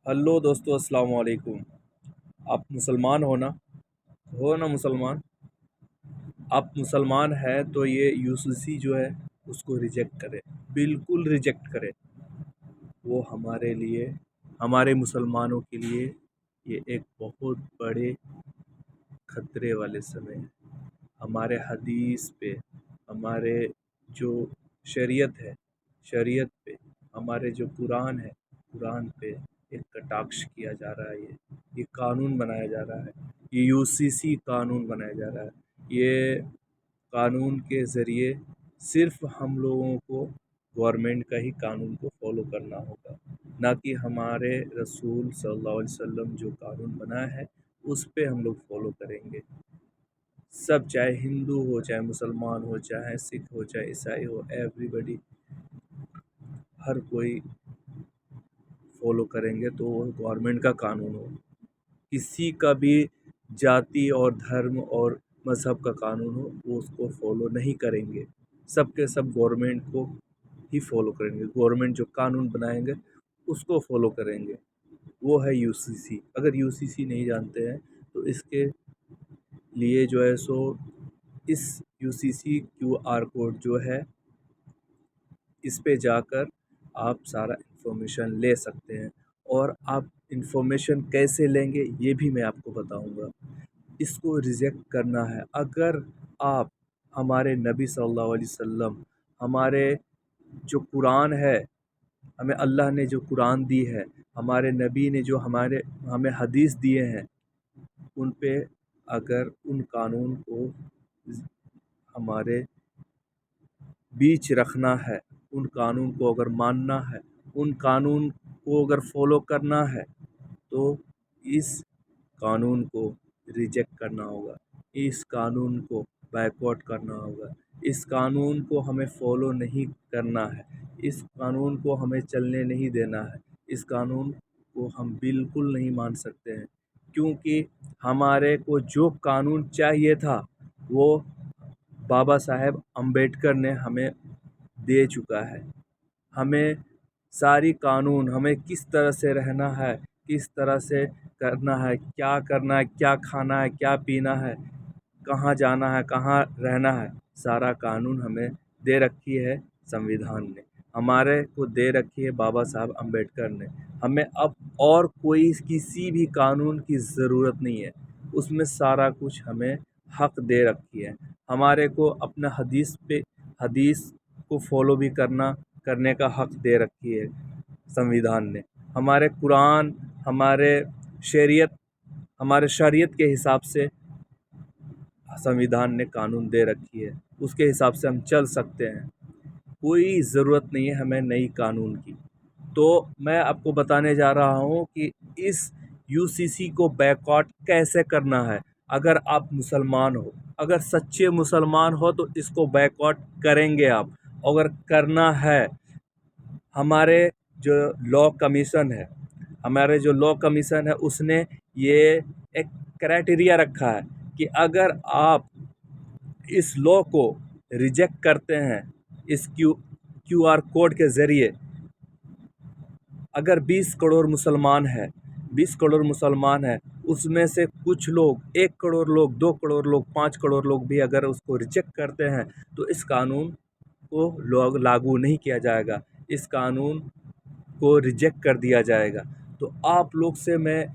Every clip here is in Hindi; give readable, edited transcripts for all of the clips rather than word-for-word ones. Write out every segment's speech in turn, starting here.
हेलो दोस्तों, अस्सलाम वालेकुम। आप मुसलमान हो ना मुसलमान। आप मुसलमान हैं तो ये यूसीसी जो है उसको रिजेक्ट करें, बिल्कुल रिजेक्ट करें। वो हमारे लिए, हमारे मुसलमानों के लिए ये एक बहुत बड़े खतरे वाले समय है। हमारे हदीस पे, हमारे जो शरीयत है, शरीयत पे, हमारे जो कुरान है, कुरान पे एक कटाक्ष किया जा रहा है। ये कानून बनाया जा रहा है, ये यूसीसी कानून बनाया जा रहा है। ये कानून के ज़रिए सिर्फ हम लोगों को गवर्नमेंट का ही कानून को फॉलो करना होगा, ना कि हमारे रसूल सल्लल्लाहु अलैहि वसल्लम जो कानून बनाया है उस पे हम लोग फॉलो करेंगे। सब, चाहे हिंदू हो, चाहे मुसलमान हो, चाहे सिख हो, चाहे ईसाई हो, एवरीबडी, हर कोई फॉलो करेंगे तो वो गवर्नमेंट का कानून हो। किसी का भी जाति और धर्म और मज़हब का कानून हो वो उसको फॉलो नहीं करेंगे। सब के सब गवर्नमेंट को ही फॉलो करेंगे, गवर्नमेंट जो कानून बनाएंगे उसको फॉलो करेंगे। वो है यूसीसी। अगर यूसीसी नहीं जानते हैं तो इसके लिए जो है सो इस यूसीसी क्यूआर कोड जो है इस पे जाकर आप सारा इन्फॉर्मेशन ले सकते हैं। और आप इन्फॉर्मेशन कैसे लेंगे ये भी मैं आपको बताऊंगा। इसको रिजेक्ट करना है। अगर आप हमारे नबी सल्लल्लाहु अलैहि वसल्लम, हमारे जो कुरान है, हमें अल्लाह ने जो कुरान दी है, हमारे नबी ने जो हमारे हमें हदीस दिए हैं, उन पे अगर उन कानून को हमारे बीच रखना है, उन कानून को अगर मानना है, उन कानून को अगर फॉलो करना है तो इस कानून को रिजेक्ट करना होगा, इस कानून को बायकॉट करना होगा, इस कानून को हमें फॉलो नहीं करना है, इस कानून को हमें चलने नहीं देना है, इस कानून को हम बिल्कुल नहीं मान सकते हैं। क्योंकि हमारे को जो कानून चाहिए था वो बाबा साहेब अम्बेडकर ने हमें दे चुका है। हमें सारी कानून, हमें किस तरह से रहना है, किस तरह से करना है, क्या खाना है, क्या पीना है, कहाँ जाना है, कहाँ रहना है, सारा कानून हमें दे रखी है संविधान ने, हमारे को दे रखी है बाबा साहब अम्बेडकर ने। हमें अब और कोई किसी भी कानून की ज़रूरत नहीं है, उसमें सारा कुछ हमें हक दे रखी है। हमारे को अपना हदीस को फॉलो भी करने का हक दे रखी है संविधान ने। हमारे कुरान, हमारे शरीयत हमारे शरीयत के हिसाब से संविधान ने कानून दे रखी है, उसके हिसाब से हम चल सकते हैं। कोई ज़रूरत नहीं है हमें नई कानून की। तो मैं आपको बताने जा रहा हूँ कि इस यूसीसी को बैकआउट कैसे करना है। अगर आप मुसलमान हो, अगर सच्चे मुसलमान हो तो इसको बैकआउट करेंगे आप। अगर करना है, हमारे जो लॉ कमीशन है, हमारे जो लॉ कमीशन है उसने ये एक क्राइटेरिया रखा है कि अगर आप इस लॉ को रिजेक्ट करते हैं, इस क्यूआर कोड के ज़रिए, अगर 20 करोड़ मुसलमान हैं, 20 करोड़ मुसलमान हैं, उसमें से कुछ लोग, 1 करोड़ लोग, 2 करोड़ लोग, 5 करोड़ लोग भी अगर उसको रिजेक्ट करते हैं तो इस कानून को लोग लागू नहीं किया जाएगा, इस कानून को रिजेक्ट कर दिया जाएगा। तो आप लोग से मैं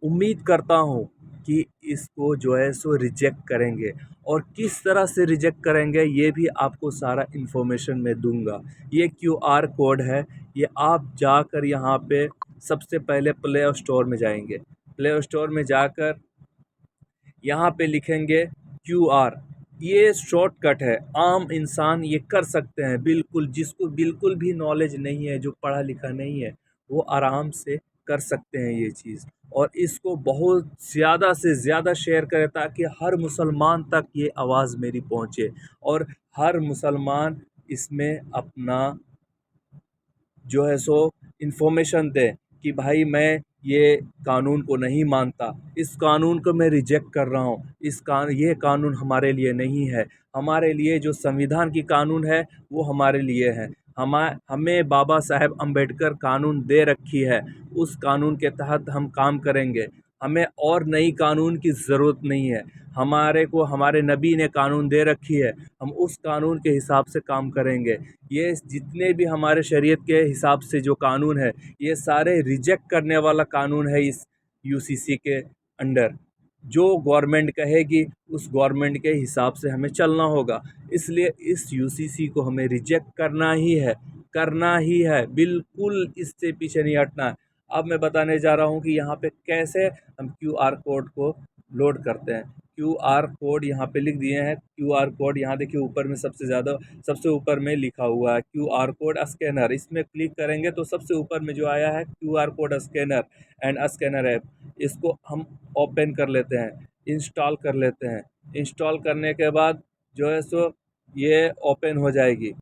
उम्मीद करता हूँ कि इसको जो है सो रिजेक्ट करेंगे। और किस तरह से रिजेक्ट करेंगे ये भी आपको सारा इन्फॉर्मेशन मैं दूंगा। ये क्यूआर कोड है, ये आप जाकर यहाँ पे सबसे पहले प्ले स्टोर में जाएंगे, प्ले स्टोर में जाकर यहाँ पे लिखेंगे क्यूआर। ये शॉर्टकट है, आम इंसान ये कर सकते हैं, बिल्कुल जिसको बिल्कुल भी नॉलेज नहीं है, जो पढ़ा लिखा नहीं है, वो आराम से कर सकते हैं ये चीज़। और इसको बहुत ज़्यादा से ज़्यादा शेयर करें ताकि हर मुसलमान तक ये आवाज़ मेरी पहुँचे और हर मुसलमान इसमें अपना जो है सो इन्फॉर्मेशन दें कि भाई मैं ये कानून को नहीं मानता, इस कानून को मैं रिजेक्ट कर रहा हूँ, ये कानून हमारे लिए नहीं है। हमारे लिए जो संविधान की कानून है वो हमारे लिए है। हमें बाबा साहेब अम्बेडकर कानून दे रखी है, उस कानून के तहत हम काम करेंगे। हमें और नई कानून की ज़रूरत नहीं है। हमारे को हमारे नबी ने कानून दे रखी है, हम उस कानून के हिसाब से काम करेंगे। ये जितने भी हमारे शरीयत के हिसाब से जो कानून है, ये सारे रिजेक्ट करने वाला कानून है इस यूसीसी के अंडर। जो गवर्नमेंट कहेगी उस गवर्नमेंट के हिसाब से हमें चलना होगा। इसलिए इस यूसीसी को हमें रिजेक्ट करना ही है, करना ही है, बिल्कुल इससे पीछे नहीं हटना है। अब मैं बताने जा रहा हूँ कि यहाँ पे कैसे हम क्यूआर कोड को लोड करते हैं। क्यूआर कोड यहाँ पे लिख दिए हैं। क्यूआर कोड यहाँ देखिए ऊपर में सबसे ऊपर में लिखा हुआ है क्यूआर कोड स्कैनर। इसमें क्लिक करेंगे तो सबसे ऊपर में जो आया है QR code scanner and scanner app, इसको हम ओपन कर लेते हैं, इंस्टॉल कर लेते हैं। इंस्टॉल करने के बाद जो है सो ये ओपन हो जाएगी।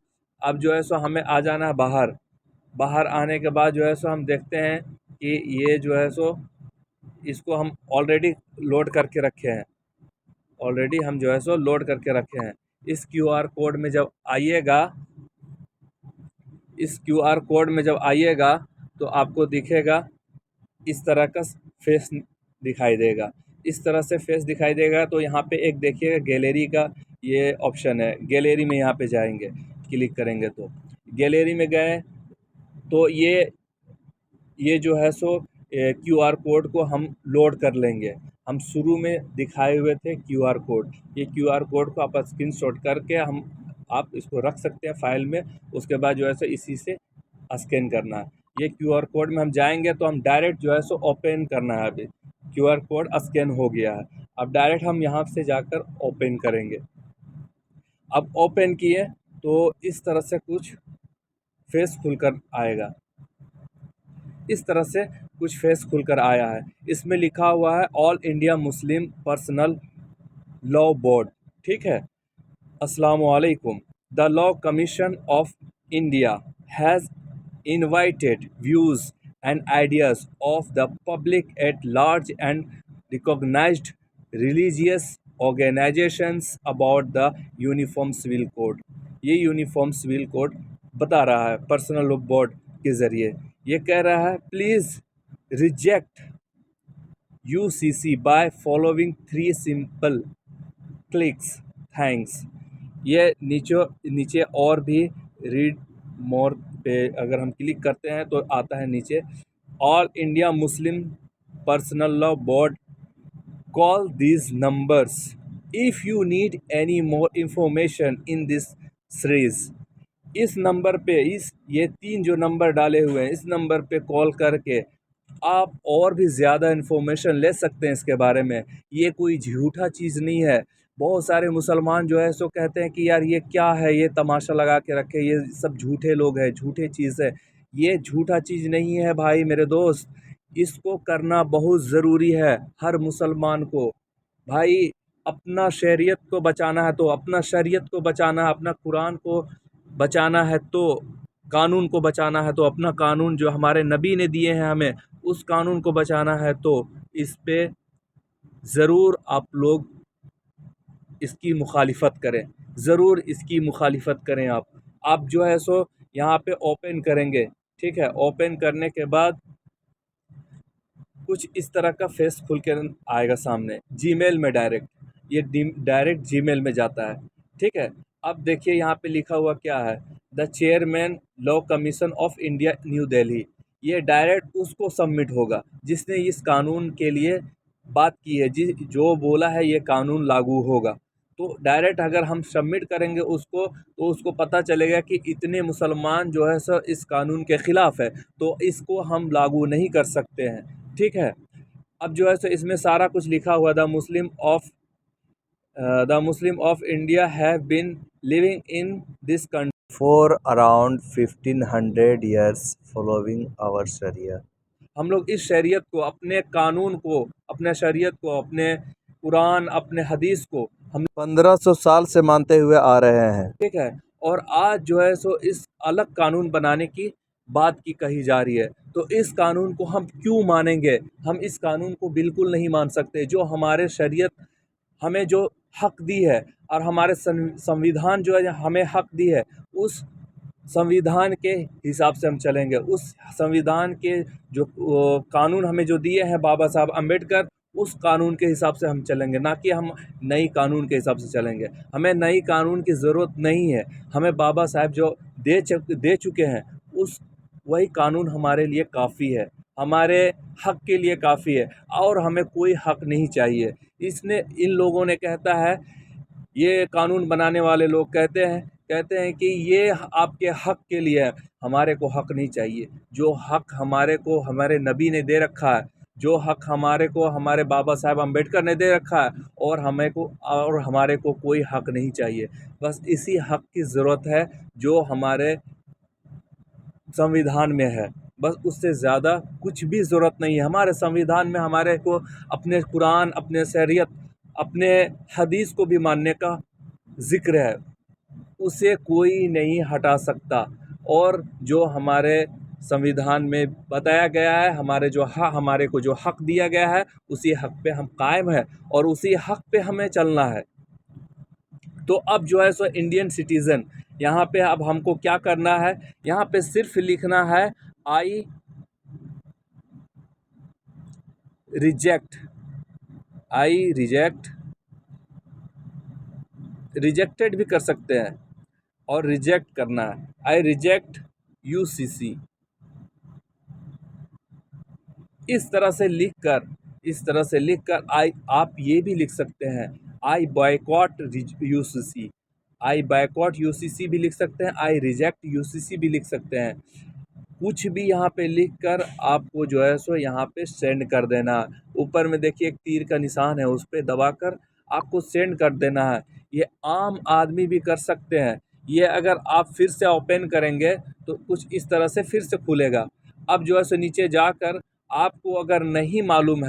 अब जो है सो हमें आ जाना है बाहर। बाहर आने के बाद जो है सो हम देखते हैं कि ये जो है सो इसको हम ऑलरेडी लोड करके रखे हैं। ऑलरेडी हम जो है सो लोड करके रखे हैं। इस क्यूआर कोड में जब आइएगा इस क्यूआर कोड में जब आइएगा तो आपको दिखेगा इस तरह का फेस दिखाई देगा। इस तरह से फेस दिखाई देगा तो यहाँ पे एक देखिएगा गैलरी का ये ऑप्शन है। गैलरी में यहाँ पे जाएंगे, क्लिक करेंगे तो गैलरी में गए तो ये जो है सो क्यूआर कोड को हम लोड कर लेंगे। हम शुरू में दिखाए हुए थे क्यूआर कोड, ये क्यूआर कोड को आप स्क्रीनशॉट करके आप इसको रख सकते हैं फाइल में। उसके बाद जो है सो इसी से स्कैन करना है। ये क्यूआर कोड में हम जाएंगे तो हम डायरेक्ट जो है सो ओपन करना है। अभी क्यूआर कोड स्कैन हो गया है, अब डायरेक्ट हम यहाँ से जाकर ओपन करेंगे। अब ओपन किए तो इस तरह से कुछ फेस खुलकर आएगा। इस तरह से कुछ फेस खुलकर आया है। इसमें लिखा हुआ है all India Muslim personal law board. ठीक है, अस्सलाम वालेकुम। The law commission of India has invited views and ideas of the public at large and recognized religious organizations about the uniform civil code. ये यूनिफॉर्म सिविल कोड बता रहा है पर्सनल लॉ बोर्ड के ज़रिए। ये कह रहा है please reject UCC by following 3 simple clicks, thanks. ये नीचे और भी रीड मोर पे अगर हम क्लिक करते हैं तो आता है नीचे all India Muslim personal law board call these numbers if you need any more information in this series। इस नंबर पे ये 3 जो नंबर डाले हुए हैं इस नंबर पे कॉल करके आप और भी ज़्यादा इन्फॉर्मेशन ले सकते हैं इसके बारे में। ये कोई झूठा चीज़ नहीं है। बहुत सारे मुसलमान जो है सो कहते हैं कि यार ये क्या है, ये तमाशा लगा के रखे, ये सब झूठे लोग हैं, झूठे चीज़ है। ये झूठा चीज़ नहीं है भाई मेरे दोस्त, इसको करना बहुत ज़रूरी है हर मुसलमान को। भाई अपना शरीयत को बचाना है तो अपना शरीयत को बचाना है, अपना कुरान को बचाना है तो कानून को बचाना है तो अपना कानून जो हमारे नबी ने दिए हैं हमें उस कानून को बचाना है तो इस पे ज़रूर आप लोग इसकी मुखालिफत करें, ज़रूर इसकी मुखालिफत करें। आप जो है सो यहाँ पे ओपन करेंगे। ठीक है, ओपन करने के बाद कुछ इस तरह का फेस खुल के आएगा सामने जीमेल में डायरेक्ट। ये डायरेक्ट जीमेल में जाता है। ठीक है, अब देखिए यहाँ पे लिखा हुआ क्या है, the chairman law commission of India new Delhi. ये डायरेक्ट उसको सबमिट होगा जिसने इस कानून के लिए बात की है, जो बोला है ये कानून लागू होगा। तो डायरेक्ट अगर हम सबमिट करेंगे उसको तो उसको पता चलेगा कि इतने मुसलमान जो है सर इस कानून के ख़िलाफ़ है तो इसको हम लागू नहीं कर सकते हैं। ठीक है, अब जो है सो इसमें सारा कुछ लिखा हुआ the Muslim of India have been living in this country for around 1500 years following our sharia. हम लोग इस शरीयत को, अपने कानून को, अपने शरीयत को, अपने कुरान, अपने हदीस को हम 1500 साल से मानते हुए आ रहे हैं। ठीक है, और आज जो है सो इस अलग कानून बनाने की बात की कही जा रही है तो इस कानून को हम क्यों मानेंगे? हम इस कानून को बिल्कुल नहीं मान सकते। जो हमारे शरीयत हमें जो हक दी है और हमारे संविधान जो है हमें हक दी है उस संविधान के हिसाब से हम चलेंगे। उस संविधान के जो कानून हमें जो दिए हैं बाबा साहब अम्बेडकर, उस कानून के हिसाब से हम चलेंगे, ना कि हम नई कानून के हिसाब से चलेंगे। हमें नई कानून की ज़रूरत नहीं है। हमें बाबा साहब जो दे चुके हैं, उस वही कानून हमारे लिए काफ़ी है, हमारे हक के लिए काफ़ी है, और हमें कोई हक नहीं चाहिए। इसने इन लोगों ने कहता है, ये कानून बनाने वाले लोग कहते हैं कि ये आपके हक के लिए है। हमारे को हक नहीं चाहिए। जो हक हमारे को हमारे नबी ने दे रखा है, जो हक हमारे को हमारे बाबा साहब अम्बेडकर ने दे रखा है, और हमारे को कोई हक नहीं चाहिए। बस इसी हक की ज़रूरत है जो हमारे संविधान में है। बस उससे ज़्यादा कुछ भी ज़रूरत नहीं है। हमारे संविधान में हमारे को अपने कुरान, अपने शरीयत, अपने हदीस को भी मानने का ज़िक्र है। उसे कोई नहीं हटा सकता। और जो हमारे संविधान में बताया गया है, हमारे को जो हक दिया गया है, उसी हक पे हम कायम हैं और उसी हक पे हमें चलना है। तो अब जो है सो इंडियन सिटीज़न, यहाँ पे अब हमको क्या करना है, यहाँ पे सिर्फ लिखना है I reject. I reject, rejected भी कर सकते हैं, और रिजेक्ट करना है। I reject UCC. इस तरह से लिखकर आप ये भी लिख सकते हैं, आई बॉयकॉट यूसीसी। आई बॉयकॉट यूसीसी भी लिख सकते हैं, आई रिजेक्ट यूसीसी भी लिख सकते हैं। कुछ भी यहाँ पे लिख कर आपको जो है सो यहाँ पे सेंड कर देना। ऊपर में देखिए एक तीर का निशान है, उस पर दबाकर आपको सेंड कर देना है। ये आम आदमी भी कर सकते हैं। ये अगर आप फिर से ओपन करेंगे तो कुछ इस तरह से फिर से खुलेगा। अब जो है सो नीचे जाकर आपको अगर नहीं मालूम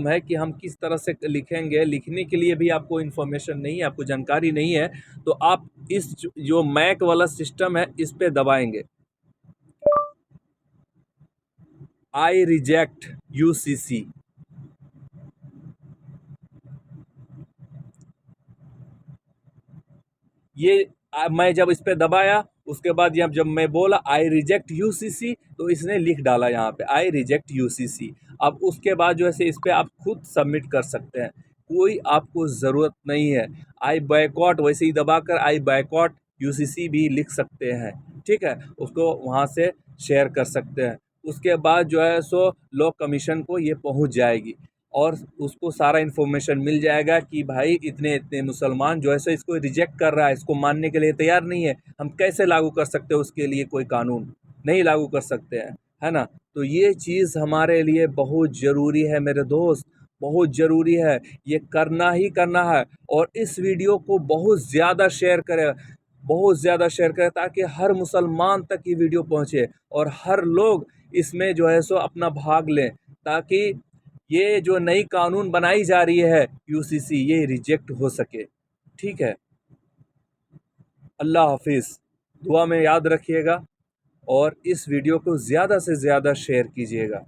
है कि हम किस तरह से लिखेंगे, लिखने के लिए भी आपको इन्फॉर्मेशन नहीं है, आपको जानकारी नहीं है, तो आप इस जो मैक वाला सिस्टम है, इस पे दबाएंगे, आई रिजेक्ट यूसीसी। मैं जब इस पे दबाया, उसके बाद जब मैं बोला आई रिजेक्ट यूसीसी, तो इसने लिख डाला यहाँ पे आई रिजेक्ट यूसीसी। अब उसके बाद जो है इस पे आप खुद सबमिट कर सकते हैं, कोई आपको ज़रूरत नहीं है। आई बैकआउट वैसे ही दबाकर आई बैकआउट यूसीसी भी लिख सकते हैं, ठीक है, उसको वहाँ से शेयर कर सकते हैं। उसके बाद जो है सो लॉ कमीशन को ये पहुँच जाएगी, और उसको सारा इन्फॉर्मेशन मिल जाएगा कि भाई इतने इतने मुसलमान जो है सो इसको रिजेक्ट कर रहा है, इसको मानने के लिए तैयार नहीं है। हम कैसे लागू कर सकते हैं उसके लिए कोई कानून? नहीं लागू कर सकते हैं, है ना। तो ये चीज़ हमारे लिए बहुत ज़रूरी है मेरे दोस्त, बहुत ज़रूरी है। ये करना ही करना है। और इस वीडियो को बहुत ज़्यादा शेयर करें, बहुत ज़्यादा शेयर करें, ताकि हर मुसलमान तक ये वीडियो पहुँचे और हर लोग इसमें जो है सो अपना भाग लें, ताकि ये जो नई कानून बनाई जा रही है यूसीसी, ये रिजेक्ट हो सके। ठीक है। अल्लाह हाफिज़। दुआ में याद रखिएगा और इस वीडियो को ज़्यादा से ज़्यादा शेयर कीजिएगा।